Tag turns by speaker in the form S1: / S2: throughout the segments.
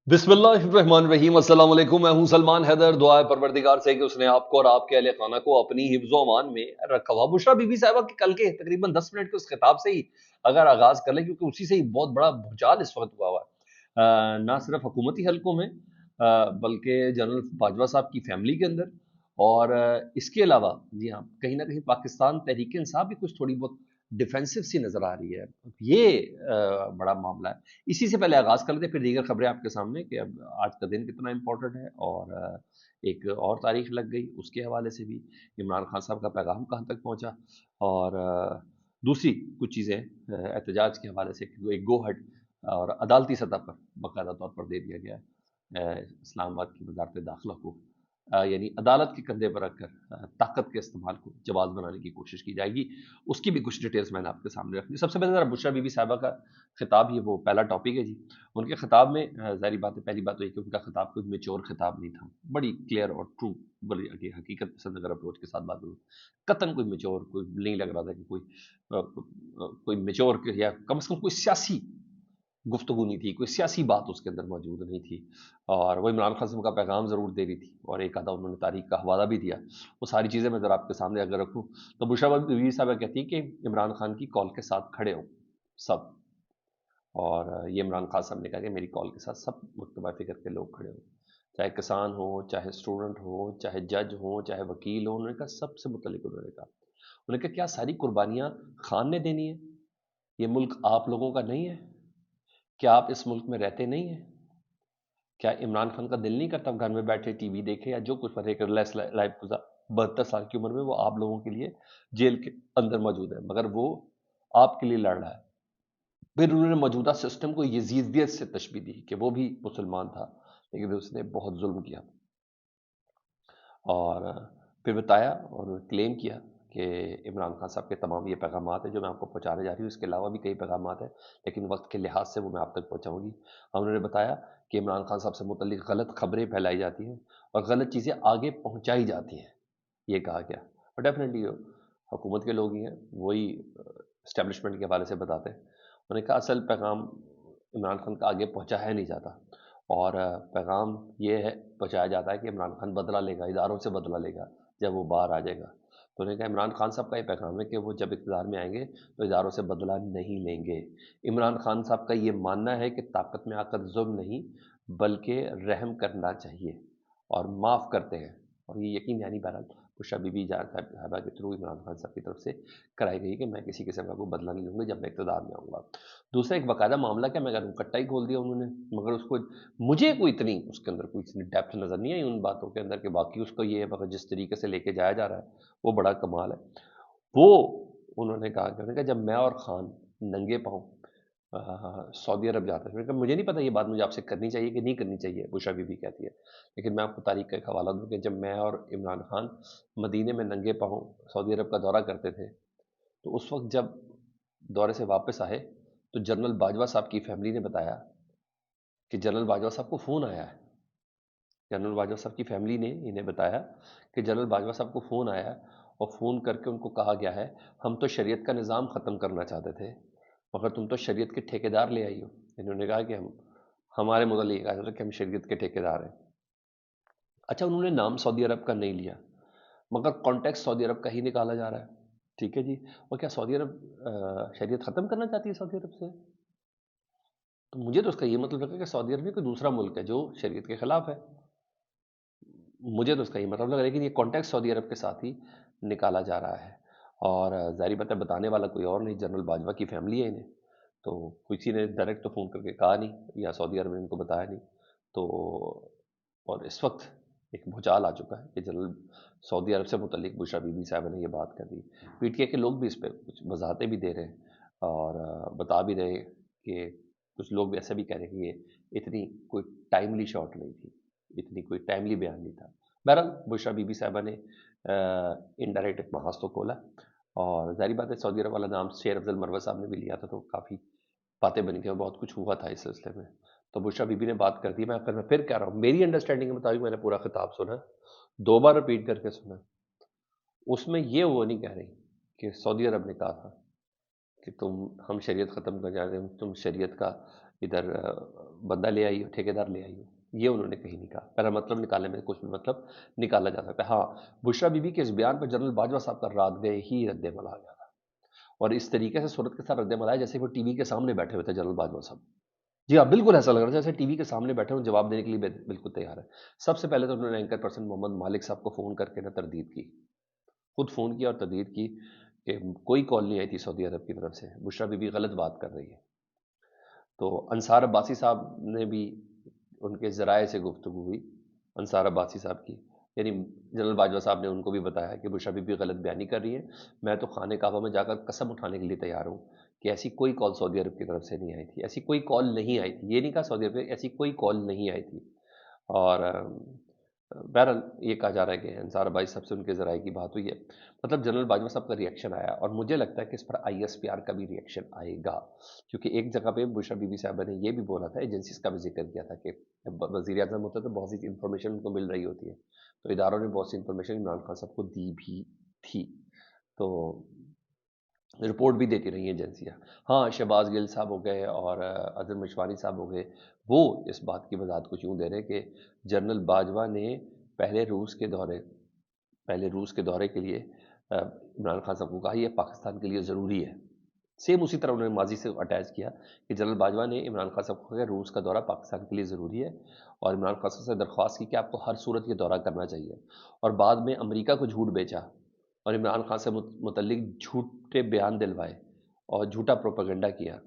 S1: बिस्मिल्लाहिर्रहमानिर्रहीम। अस्सलाम वालेकुम। मैं हूं सलमान हैदर। दुआ है परवरदिगार से कि उसने आपको और आपके अहले खाना को अपनी हिफ्ज़ व अमान में रखा हुआ। बुशरा बीबी साहिबा के कल के तकरीबन 10 मिनट के उस खिताब से ही अगर आगाज़ कर लें, क्योंकि उसी से ही बहुत बड़ा भूचाल इस वक्त हुआ हुआ है, ना सिर्फ हुकूमती हलकों में बल्कि जनरल बाजवा साहब की फैमिली के अंदर, और इसके अलावा जी हाँ, कहीं ना कहीं पाकिस्तान तहरीक इंसाफ भी कुछ थोड़ी बहुत डिफेंसिव सी नज़र आ रही है। ये बड़ा मामला है। इसी से पहले आगाज़ कर लेते हैं, फिर दीगर खबरें आपके सामने कि अब आज का दिन कितना इंपॉर्टेंट है, और एक और तारीख लग गई उसके हवाले से भी इमरान खान साहब का पैगाम कहाँ तक पहुँचा, और दूसरी कुछ चीज़ें एहतजाज के हवाले से एक गो हट और अदालती सतह पर बाकायदा तौर पर दे दिया गया है इस्लामाबाद की वजारत दाखिला को, यानी अदालत के कंधे पर रखकर ताकत के इस्तेमाल को जवाब बनाने की कोशिश की जाएगी। उसकी भी कुछ डिटेल्स मैंने आपके सामने रखनी। सबसे पहले ज़रा बुशरा बीबी साहिबा का खिताब, ये वो पहला टॉपिक है जी। उनके खिताब में ज़ाहिर बात है, पहली बात तो ये कि उनका खिताब कोई मेच्योर खिताब नहीं था, बड़ी क्लियर और ट्रू, बड़ी हकीकत पसंद अगर अप्रोच के साथ बात करूँ, कतन कोई मेच्योर कोई नहीं लग रहा था कि कोई मेच्योर या कम से कम कोई सियासी गुफ्तगू नहीं थी, कोई सियासी बात उसके अंदर मौजूद नहीं थी। और वो इमरान खान साहब का पैगाम ज़रूर दे रही थी, और एक आधा उन्होंने तारीख का हवाला भी दिया। वो सारी चीज़ें मैं ज़रा आपके सामने अगर रखूँ, तो बुशरा बीबी साहबा कहती हैं कि इमरान खान की कॉल के साथ खड़े हो सब, और ये इमरान खान साहब ने कहा कि मेरी कॉल के साथ सब मुतबा फिक्र के लोग खड़े हो, चाहे किसान हो, चाहे स्टूडेंट हो, चाहे जज हो, चाहे वकील हो। उन्होंने कहा सबसे मुतलिक उन्होंने कहा क्या सारी कुर्बानियाँ खान ने देनी है? ये मुल्क आप लोगों का नहीं है? क्या आप इस मुल्क में रहते नहीं हैं? क्या इमरान खान का दिल नहीं करता घर में बैठे टीवी देखे या जो कुछ पर एक रिलैक्स लाइफ गुजार 72 साल की उम्र में वो आप लोगों के लिए जेल के अंदर मौजूद है, मगर वो आपके लिए लड़ रहा है। फिर उन्होंने मौजूदा सिस्टम को यजीदियत से तशबीह दी कि वो भी मुसलमान था लेकिन उसने बहुत जुल्म किया, और फिर बताया और क्लेम किया कि इमरान खान साहब के तमाम ये पैगामात हैं जो मैं आपको पहुंचाने जा रही हूँ, इसके अलावा भी कई पैगामात हैं लेकिन वक्त के लिहाज से वो मैं आप तक पहुंचाऊंगी। उन्होंने बताया कि इमरान खान साहब से मुतल्लिक गलत खबरें फैलाई जाती हैं और गलत चीज़ें आगे पहुंचाई जाती हैं, ये कहा गया। और डेफिनेटली हुकूमत के लोग ही हैं, वही इस्टेब्लिशमेंट के हवाले से बताते हैं। उन्होंने कहा असल पैगाम इमरान खान का आगे पहुंचा है नहीं जाता, और पैगाम ये है पहुंचाया जाता है कि इमरान खान बदला लेगा, इदारों से बदला लेगा जब वो बाहर आ जाएगा। तो उन्होंने कहा इमरान खान साहब का ये पैगाम है कि वो जब इक़्तिदार में आएंगे तो इदारों से बदला नहीं लेंगे। इमरान खान साहब का ये मानना है कि ताकत में आकर जुल्म नहीं बल्कि रहम करना चाहिए, और माफ़ करते हैं। और ये यकीन यानी बहरहाल बुशरा बीबी साहबा के थ्रू इमरान खान साहब की तरफ से कराई गई कि मैं किसी किस्म का कोई बदला नहीं लूँगा जब मैं इक़्तिदार में आऊँगा। दूसरा एक बाकायदा मामला क्या मैं कह दूँ, कट्टा ही खोल दिया उन्होंने, मगर उसको मुझे कोई इतनी उसके अंदर कोई इतनी डेप्थ नज़र नहीं आई उन बातों के अंदर कि बाकी उसको ये है, मगर जिस तरीके से लेके जाया जा रहा है वो बड़ा कमाल है। वो उन्होंने कहा जब मैं और खान नंगे पाँव सऊदी अरब जाते हैं, मैंने कहा मुझे नहीं पता ये बात मुझे आपसे करनी चाहिए कि नहीं करनी चाहिए, बुशरा बीबी कहती है, लेकिन मैं आपको तारीख का एक हवाला दूँ कि जब मैं और इमरान खान मदीने में नंगे पाँव सऊदी अरब का दौरा करते थे, तो उस वक्त जब दौरे से वापस आए तो जनरल बाजवा साहब की फैमिली ने बताया कि जनरल बाजवा साहब को फ़ोन आया है। जनरल बाजवा साहब की फैमिली ने इन्हें बताया कि जनरल बाजवा साहब को फ़ोन आया है और फ़ोन करके उनको कहा गया है हम तो शरीयत का निज़ाम ख़त्म करना चाहते थे मगर तुम तो शरीयत के ठेकेदार ले आई हो। इन्होंने कहा कि हम हमारे मुतालिक कहा जाता है कि हम शरीयत के ठेकेदार हैं। अच्छा, उन्होंने नाम सऊदी अरब का नहीं लिया मगर कॉन्टेक्स्ट सऊदी अरब का ही निकाला जा रहा है। ठीक है जी। और क्या सऊदी अरब शरीयत ख़त्म करना चाहती है सऊदी अरब से? तो मुझे तो उसका ये मतलब लगा कि सऊदी अरब में कोई दूसरा मुल्क है जो शरीयत के ख़िलाफ़ है। मुझे तो उसका ये मतलब लगा, लेकिन ये कॉन्टेक्स्ट सऊदी अरब के साथ ही निकाला जा रहा है। और ज़ाहिर बात है बताने वाला कोई और नहीं, जनरल बाजवा की फैमिली है इन्हें, तो किसी ने डायरेक्ट तो फ़ोन करके कहा नहीं या सऊदी अरब ने इनको बताया नहीं। तो और इस वक्त एक भूचाल आ चुका है कि जनरल सऊदी अरब से मुतल्लिक बुशरा बीबी साहबा ने ये बात कर दी। पीटीआई के लोग भी इस पर कुछ वजाहतें भी दे रहे हैं और बता भी रहे हैं कि कुछ लोग ऐसा भी कह रहे हैं कि ये इतनी कोई टाइमली शॉट नहीं थी, इतनी कोई टाइमली बयान नहीं था। बहरहाल बुशरा बीबी साहबा ने इनडायरेक्ट एक महाज तो खोला, और ज़ाहिर बात है सऊदी अरब वाला नाम शेर अफजल मरवत साहब ने भी लिया था तो काफ़ी बातें बनी थी और बहुत कुछ हुआ था इस सिलसिले में। तो बुशरा बीबी ने बात कर दी। मैं फिर कह रहा हूँ मेरी अंडरस्टैंडिंग के मुताबिक मैंने पूरा खिताब सुना, 2 बार रिपीट करके सुना। उसमें ये वो नहीं कह रही कि सऊदी अरब ने कहा था कि तुम हम शरीयत ख़त्म कर जा रहे हैं, तुम शरीयत का ادھر بندہ لے آئی ہو، ٹھیکیدار لے آئی ہو، یہ انہوں نے کہیں نہیں کہا۔ پہلا مطلب نکالنے میں کچھ بھی مطلب نکالا جا سکتا ہے۔ ہاں، بشریٰ بی بی کے اس بیان پر جنرل باجوہ صاحب کا رات گئے ہی رد عمل آ گیا تھا، اور اس طریقے سے صورت کے ساتھ رد عمل آیا جیسے وہ ٹی وی کے سامنے بیٹھے ہوئے تھے جنرل باجوہ صاحب۔ جی ہاں، بالکل ایسا لگ رہا تھا جیسے ٹی وی کے سامنے بیٹھے ہوں، جواب دینے کے لیے بالکل تیار ہے۔ سب سے پہلے تو انہوں نے اینکر پرسن محمد مالک صاحب کو فون کر کے نہ تردید کی، خود فون کیا اور تردید کی کہ کوئی کال نہیں آئی تھی سعودی عرب کی طرف سے، بشریٰ بی بی غلط بات کر رہی ہے۔ تو انصار عباسی صاحب نے بھی، ان کے ذرائع سے گفتگو ہوئی انصار عباسی صاحب کی، یعنی جنرل باجوہ صاحب نے ان کو بھی بتایا کہ بشریٰ بی بی غلط بیانی کر رہی ہے، میں تو خانہ کعبہ میں جا کر قسم اٹھانے کے لیے تیار ہوں کہ ایسی کوئی کال سعودی عرب کی طرف سے نہیں آئی تھی، ایسی کوئی کال نہیں آئی تھی، یہ نہیں کہا سعودی عرب سے، ایسی کوئی کال نہیں آئی تھی۔ اور بہرحال یہ کہا جا رہا ہے کہ انصار عباسی صاحب سے ان کے ذرائع کی بات ہوئی ہے، مطلب جنرل باجوہ صاحب کا ریئیکشن آیا، اور مجھے لگتا ہے کہ اس پر آئی ایس پی آر کا بھی ریئیکشن آئے گا، کیونکہ ایک جگہ پہ بشریٰ بی بی صاحبہ نے یہ بھی بولا تھا، ایجنسیز کا بھی ذکر کیا تھا کہ وزیر اعظم ہوتا ہے تو بہت سی انفارمیشن ان کو مل رہی ہوتی ہے، تو اداروں نے بہت سی انفارمیشن عمران خان صاحب کو دی بھی تھی، تو رپورٹ بھی دیتی رہی ہیں ایجنسیاں۔ ہاں، شہباز گل صاحب ہو گئے اور اظہر مشوانی صاحب ہو گئے، وہ اس بات کی وضاحت کچھ یوں دے رہے کہ جنرل باجوہ نے پہلے روس کے دورے کے لیے عمران خان صاحب کو کہا یہ پاکستان کے لیے ضروری ہے، سیم اسی طرح انہوں نے ماضی سے اٹیچ کیا کہ جنرل باجوہ نے عمران خان صاحب کو کہا کہ روس کا دورہ پاکستان کے لیے ضروری ہے، اور عمران خان صاحب سے درخواست کی کہ آپ کو ہر صورت یہ دورہ کرنا چاہیے، اور بعد میں امریکہ کو جھوٹ بیچا اور عمران خان سے متعلق جھوٹے بیان دلوائے اور جھوٹا پروپیگنڈا کیا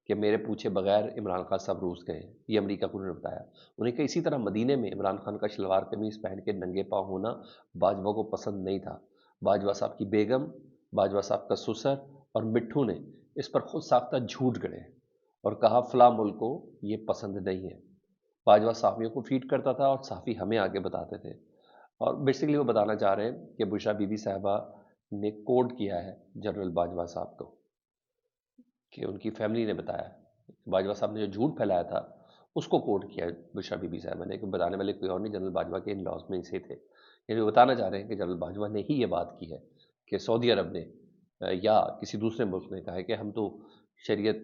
S1: کہ میرے پوچھے بغیر عمران خان صاحب روس گئے، یہ امریکہ کو انہوں نے بتایا۔ انہیں کہ اسی طرح مدینے میں عمران خان کا شلوار قمیض پہن کے ننگے پاؤں ہونا باجوہ کو پسند نہیں تھا، باجوہ صاحب کی بیگم، باجوہ صاحب کا سسر اور مٹھو نے اس پر خود ساختہ جھوٹ گڑے اور کہا فلاں ملک کو یہ پسند نہیں ہے۔ باجوہ صحافیوں کو فیڈ کرتا تھا اور صحافی ہمیں آگے بتاتے تھے، اور بیسیکلی وہ بتانا چاہ رہے ہیں کہ بشریٰ بی بی صاحبہ نے کوڈ کیا ہے جنرل باجوہ صاحب کو، کہ ان کی فیملی نے بتایا، باجوہ صاحب نے جو جھوٹ پھیلایا تھا اس کو کوڈ کیا بشریٰ بی بی صاحبہ نے، کہ بتانے والے کوئی اور نہیں، جنرل باجوہ کے ان لاز میں سے تھے، یعنی وہ بتانا چاہ رہے ہیں کہ جنرل باجوہ نے ہی یہ بات کی ہے کہ سعودی عرب نے یا کسی دوسرے ملک نے کہا ہے کہ ہم تو شریعت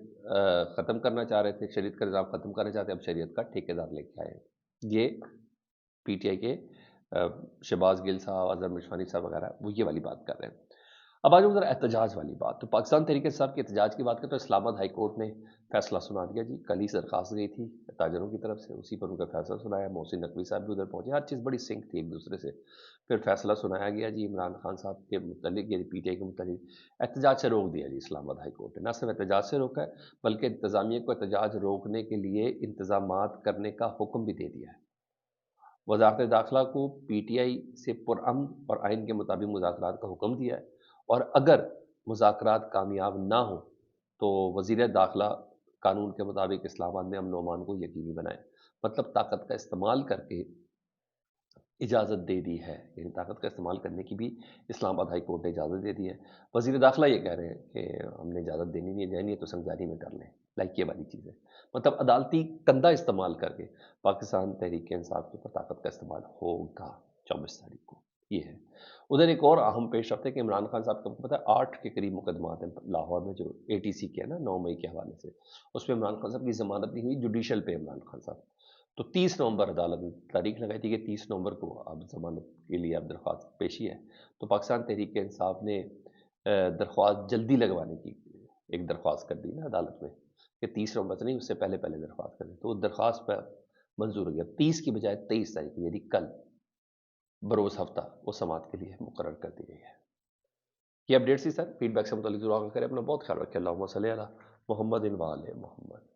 S1: ختم کرنا چاہ رہے تھے، شریعت کا نظام ختم کرنا چاہتے ہیں، اب شریعت کا ٹھیکیدار لے کے آئے۔ یہ پی ٹی آئی کے شہباز گل صاحب، اظہر مشوانی صاحب وغیرہ وہ یہ والی بات کر رہے ہیں۔ اب آج ذرا احتجاج والی بات، تو پاکستان تحریک انصاف کے احتجاج کی بات کریں تو اسلام آباد ہائی کورٹ نے فیصلہ سنا دیا جی، کل ہی درخواست گئی تھی تاجروں کی طرف سے، اسی پر ان کا فیصلہ سنایا، محسن نقوی صاحب بھی ادھر پہنچے، ہر چیز بڑی سنک تھی ایک دوسرے سے، پھر فیصلہ سنایا گیا جی عمران خان صاحب کے متعلق، یعنی پی ٹی آئی کے متعلق احتجاج سے روک دیا جی اسلام آباد ہائی کورٹ نے، نہ صرف احتجاج سے روکا ہے بلکہ انتظامیہ کو احتجاج روکنے کے لیے انتظامات کرنے کا حکم بھی دے دیا ہے۔ وزارت داخلہ کو پی ٹی آئی سے پرامن اور آئین کے مطابق مذاکرات کا حکم دیا ہے، اور اگر مذاکرات کامیاب نہ ہوں تو وزیر داخلہ قانون کے مطابق اسلام آباد میں امن و امان کو یقینی بنائے، مطلب طاقت کا استعمال کر کے اجازت دے دی ہے، یعنی طاقت کا استعمال کرنے کی بھی اسلام آباد ہائی کورٹ نے اجازت دے دی ہے۔ وزیر داخلہ یہ کہہ رہے ہیں کہ ہم نے اجازت دینی نہیں ہے، جانی ہے تو سنگزاری میں کر لیں، لائک یہ والی چیز ہے، مطلب عدالتی کندہ استعمال کر کے پاکستان تحریک انصاف کے اوپر طاقت کا استعمال ہوگا 24 تاریخ کو، یہ ہے۔ ادھر ایک اور اہم پیش رفت ہے کہ عمران خان صاحب کو پتہ ہے 8 کے قریب مقدمات ہیں لاہور میں جو اے ٹی سی کے ہے نا 9 مئی کے حوالے سے، اس میں عمران خان صاحب کی ضمانت نہیں ہوئی جوڈیشل پہ عمران خان صاحب، تو 30 نومبر عدالت نے تاریخ لگائی تھی کہ 30 نومبر کو اب ضمانت کے لیے اب درخواست پیشی ہے، تو پاکستان تحریک انصاف نے درخواست جلدی لگوانے کی ایک درخواست کر دی نا عدالت میں کہ 30 نومبر سے نہیں، اس سے پہلے درخواست کر دی، تو وہ درخواست پہ منظور ہو گیا، 30 کی بجائے 23 تاریخ کو، یعنی کل بروز ہفتہ وہ سماعت کے لیے مقرر کر دی گئی ہے۔ یہ اپڈیٹ سی سر، فیڈ بیک سے متعلق ضرور آگاہ کریں، اپنا بہت خیال رکھیں، اللہم صلی علی محمد و آل محمد۔